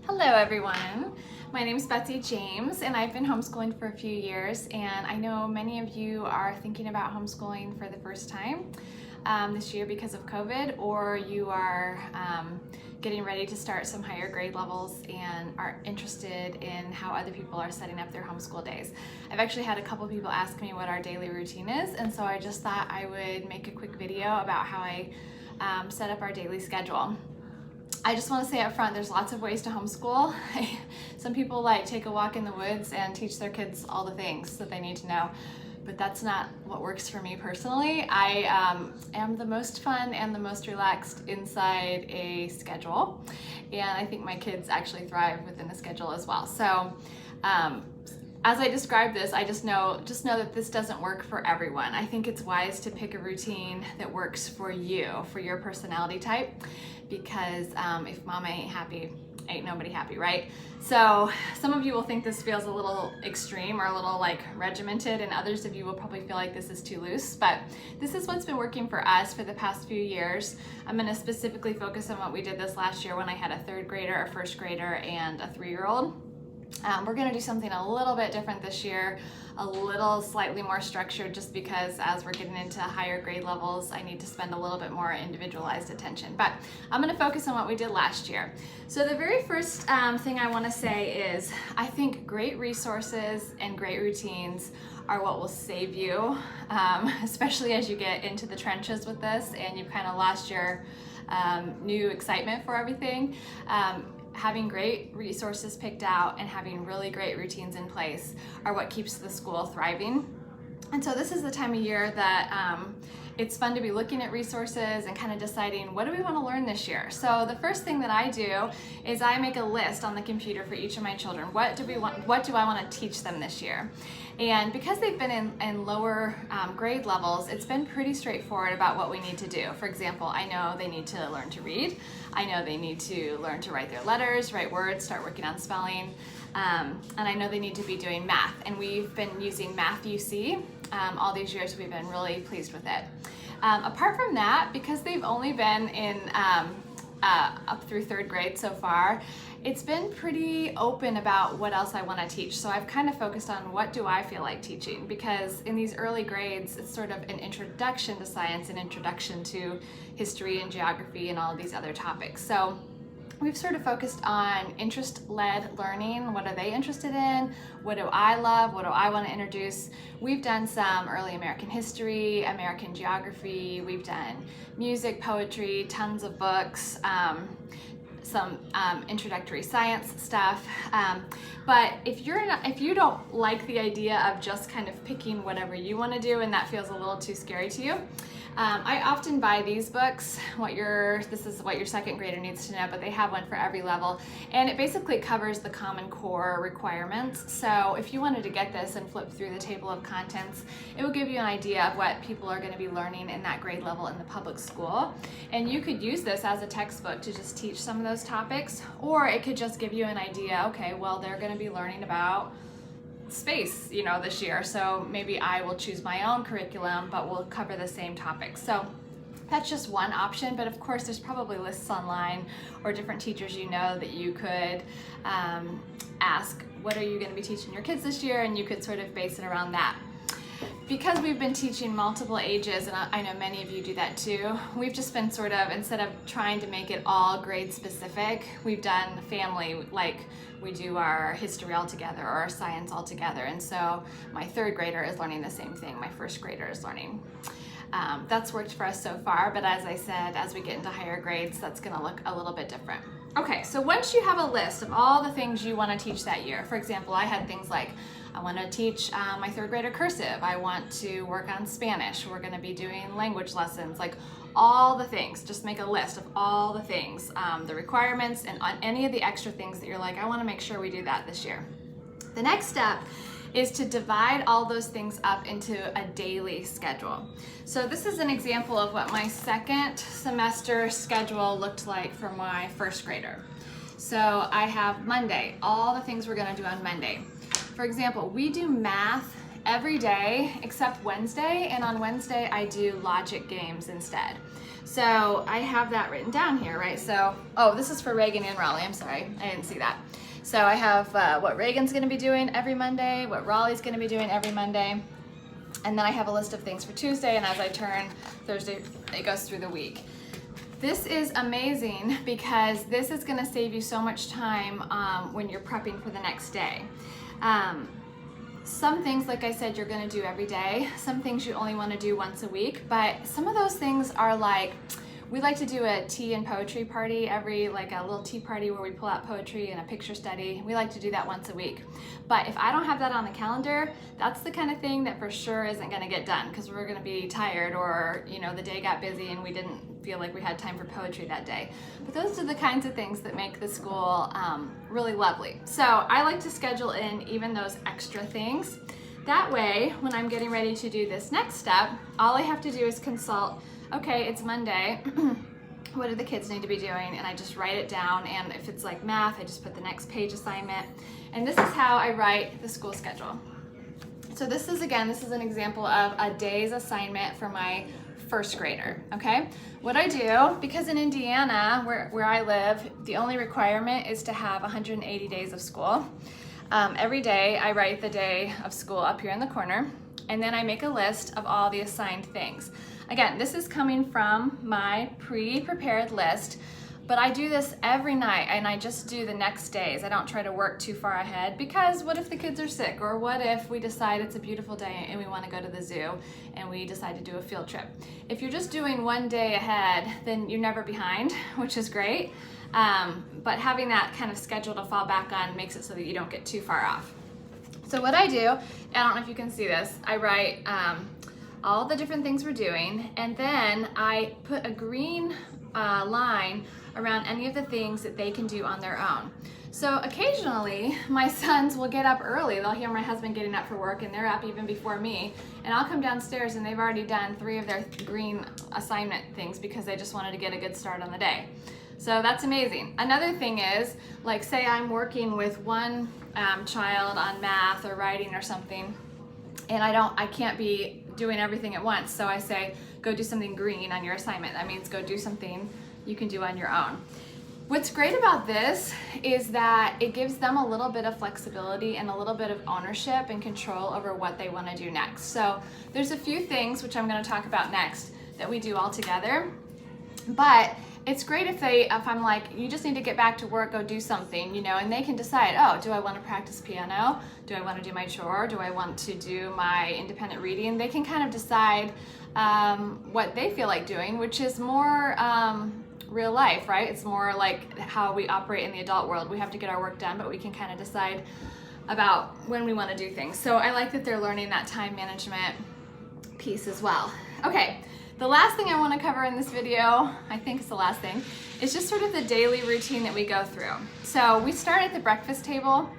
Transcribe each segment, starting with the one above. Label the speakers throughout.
Speaker 1: Hello everyone, my name is Betsy James and I've been homeschooling for a few years, and I know many of you are thinking about homeschooling for the first time this year because of COVID, or you are getting ready to start some higher grade levels and are interested in how other people are setting up their homeschool days. I've actually had a couple people ask me what our daily routine is, and so I just thought I would make a quick video about how I set up our daily schedule. I just want to say up front, there's lots of ways to homeschool. Some people like take a walk in the woods and teach their kids all the things that they need to know, but that's not what works for me personally. I am the most fun and the most relaxed inside a schedule, and I think my kids actually thrive within a schedule as well. So as I describe this, I just know that this doesn't work for everyone. I think it's wise to pick a routine that works for you, for your personality type, because if mama ain't happy, ain't nobody happy, right? So some of you will think this feels a little extreme or a little like regimented, and others of you will probably feel like this is too loose, but this is what's been working for us for the past few years. I'm going to specifically focus on what we did this last year when I had a third grader, a first grader, and a 3-year-old. We're going to do something a little bit different this year, a little slightly more structured, just because as we're getting into higher grade levels, I need to spend a little bit more individualized attention. But I'm going to focus on what we did last year. So the very first thing I want to say is I think great resources and great routines are what will save you, especially as you get into the trenches with this and you've kind of lost your new excitement for everything. Having great resources picked out and having really great routines in place are what keeps the school thriving. And so this is the time of year that it's fun to be looking at resources and kind of deciding, what do we want to learn this year? So the first thing that I do is I make a list on the computer for each of my children. What do I want to teach them this year? And because they've been in lower grade levels, it's been pretty straightforward about what we need to do. For example, I know they need to learn to read. I know they need to learn to write their letters, write words, start working on spelling. And I know they need to be doing math. And we've been using Math UC all these years. We've been really pleased with it. Apart from that, because they've only been in up through third grade so far, it's been pretty open about what else I want to teach. So I've kind of focused on what do I feel like teaching, because in these early grades, it's sort of an introduction to science, an introduction to history and geography and all of these other topics. So we've sort of focused on interest-led learning. What are they interested in? What do I love? What do I want to introduce? We've done some early American history, American geography. We've done music, poetry, tons of books, some introductory science stuff. But if you don't like the idea of just kind of picking whatever you want to do and that feels a little too scary to you, I often buy these books. This is what your second grader needs to know, but they have one for every level, and it basically covers the Common Core requirements. So if you wanted to get this and flip through the table of contents, it will give you an idea of what people are going to be learning in that grade level in the public school. And you could use this as a textbook to just teach some of those topics, or it could just give you an idea, okay, well, they're going to be learning about space, this year, so maybe I will choose my own curriculum, but we'll cover the same topics. So that's just one option, but of course there's probably lists online or different teachers that you could ask, what are you going to be teaching your kids this year, and you could sort of base it around that. Because we've been teaching multiple ages, and I know many of you do that too, we've just been sort of, instead of trying to make it all grade specific, we've done family, like we do our history all together or our science all together. And so my third grader is learning the same thing, my first grader is learning. That's worked for us so far, but as I said, as we get into higher grades, that's going to look a little bit different. Okay, so once you have a list of all the things you want to teach that year, for example, I had things like, I want to teach my third grader cursive, I want to work on Spanish, we're going to be doing language lessons, like all the things. Just make a list of all the things, the requirements, and on any of the extra things that you're like, I want to make sure we do that this year. The next step is to divide all those things up into a daily schedule. So this is an example of what my second semester schedule looked like for my first grader. So I have Monday, all the things we're going to do on Monday. For example, we do math every day except Wednesday, and on Wednesday I do logic games instead. So I have that written down here, right? So, oh, this is for Reagan and Raleigh. I'm sorry, I didn't see that. So I have what Reagan's gonna be doing every Monday, what Raleigh's gonna be doing every Monday, and then I have a list of things for Tuesday, and as I turn Thursday, it goes through the week. This is amazing because this is gonna save you so much time when you're prepping for the next day. Some things, like I said, you're gonna do every day. Some things you only wanna do once a week, but some of those things are like, we like to do a tea and poetry party like a little tea party where we pull out poetry and a picture study. We like to do that once a week. But if I don't have that on the calendar, that's the kind of thing that for sure isn't gonna get done because we're gonna be tired or, you know, the day got busy and we didn't feel like we had time for poetry that day. But those are the kinds of things that make the school really lovely. So I like to schedule in even those extra things. That way, when I'm getting ready to do this next step, all I have to do is consult, okay, it's Monday, what do the kids need to be doing? And I just write it down, and if it's like math, I just put the next page assignment. And this is how I write the school schedule. So this is an example of a day's assignment for my first grader, okay? What I do, because in Indiana, where I live, the only requirement is to have 180 days of school. Every day, I write the day of school up here in the corner, and then I make a list of all the assigned things. Again, this is coming from my pre-prepared list, but I do this every night and I just do the next days. I don't try to work too far ahead because what if the kids are sick, or what if we decide it's a beautiful day and we want to go to the zoo and we decide to do a field trip. If you're just doing one day ahead, then you're never behind, which is great. But having that kind of schedule to fall back on makes it so that you don't get too far off. So what I do, I don't know if you can see this, I write all the different things we're doing, and then I put a green line around any of the things that they can do on their own. So occasionally my sons will get up early. They'll hear my husband getting up for work and they're up even before me, and I'll come downstairs and they've already done 3 of their green assignment things because they just wanted to get a good start on the day. So that's amazing. Another thing is, like say I'm working with one child on math or writing or something, and I can't be doing everything at once. So I say, go do something green on your assignment. That means go do something you can do on your own. What's great about this is that it gives them a little bit of flexibility and a little bit of ownership and control over what they want to do next. So there's a few things, which I'm going to talk about next, that we do all together. But it's great if I'm like, you just need to get back to work, go do something, you know, and they can decide, oh, do I want to practice piano? Do I want to do my chore? Do I want to do my independent reading? They can kind of decide what they feel like doing, which is more real life, right? It's more like how we operate in the adult world. We have to get our work done, but we can kind of decide about when we want to do things. So I like that they're learning that time management piece as well. Okay. The last thing I want to cover in this video, I think it's the last thing, is just sort of the daily routine that we go through. So we start at the breakfast table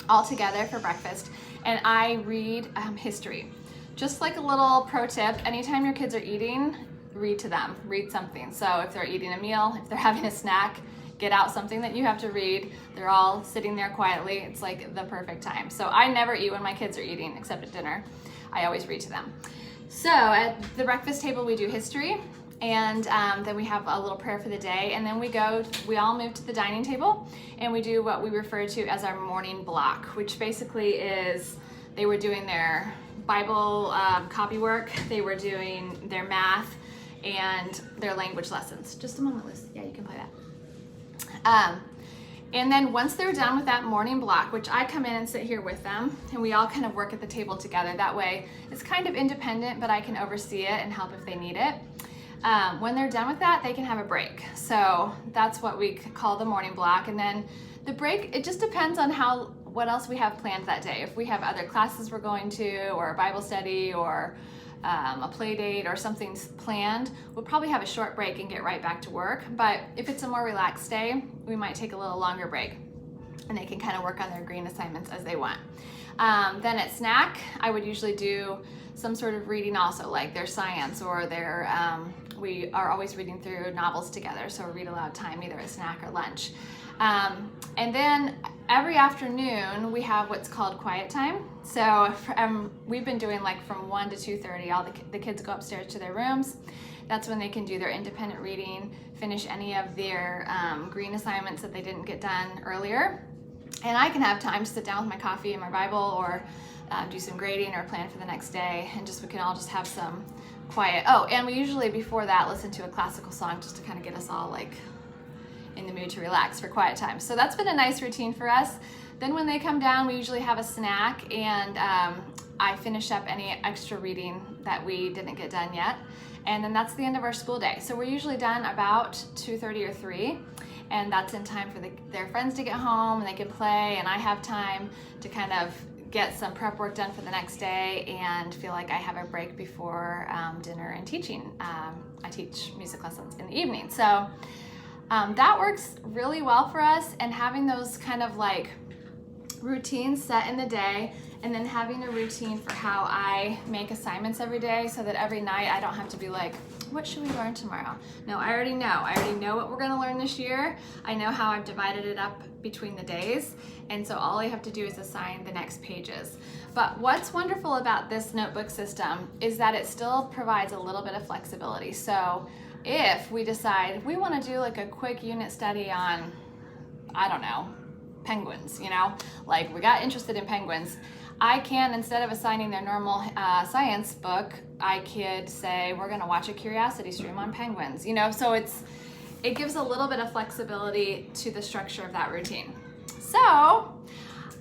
Speaker 1: all together for breakfast, and I read history. Just like a little pro tip, anytime your kids are eating, read to them, read something. So if they're eating a meal, if they're having a snack, get out something that you have to read. They're all sitting there quietly. It's like the perfect time. So I never eat when my kids are eating, except at dinner. I always read to them. So at the breakfast table, we do history, and then we have a little prayer for the day, and then we all move to the dining table, and we do what we refer to as our morning block, which basically is they were doing their Bible copy work, they were doing their math, and their language lessons. Just a moment, Liz. Yeah, you can play that. And then once they're done with that morning block, which I come in and sit here with them, and we all kind of work at the table together. That way it's kind of independent, but I can oversee it and help if they need it. When they're done with that, they can have a break. So that's what we call the morning block. And then the break, it just depends on what else we have planned that day. If we have other classes we're going to, or a Bible study, or a play date or something's planned, we'll probably have a short break and get right back to work. But if it's a more relaxed day, we might take a little longer break, and they can kind of work on their green assignments as they want. Then at snack, I would usually do some sort of reading also, like their science or their, we are always reading through novels together, so read aloud time, either at snack or lunch. And then every afternoon we have what's called quiet time. So we've been doing like from 1 to 2:30, all the kids go upstairs to their rooms, That's when they can do their independent reading, finish any of their green assignments that they didn't get done earlier. And I can have time to sit down with my coffee and my Bible, or do some grading or plan for the next day, and we can all just have some quiet. Oh, and we usually before that listen to a classical song just to kind of get us all like in the mood to relax for quiet time. So that's been a nice routine for us. Then when they come down, we usually have a snack, and I finish up any extra reading that we didn't get done yet. And then that's the end of our school day. So we're usually done about 2:30 or 3, and that's in time for their friends to get home and they can play, and I have time to kind of get some prep work done for the next day and feel like I have a break before dinner and teaching. I teach music lessons in the evening. So that works really well for us, and having those kind of like routines set in the day, and then having a routine for how I make assignments every day, so that every night I don't have to be like, what should we learn tomorrow? No, I already know what we're gonna learn this year. I know how I've divided it up between the days, and so all I have to do is assign the next pages. But what's wonderful about this notebook system is that it still provides a little bit of flexibility. So if we decide we wanna do like a quick unit study on, I don't know, penguins, like we got interested in penguins, I can, instead of assigning their normal science book, I could say we're gonna watch a curiosity stream on penguins, so it gives a little bit of flexibility to the structure of that routine. So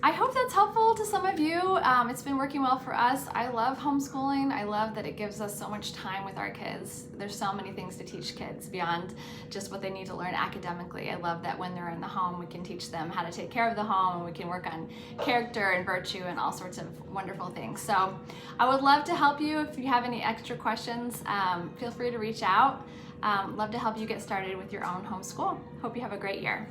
Speaker 1: I hope that's helpful to some of you. It's been working well for us. I love homeschooling. I love that it gives us so much time with our kids. There's so many things to teach kids beyond just what they need to learn academically. I love that when they're in the home, we can teach them how to take care of the home, and we can work on character and virtue and all sorts of wonderful things. So I would love to help you. If you have any extra questions, feel free to reach out. Love to help you get started with your own homeschool. Hope you have a great year.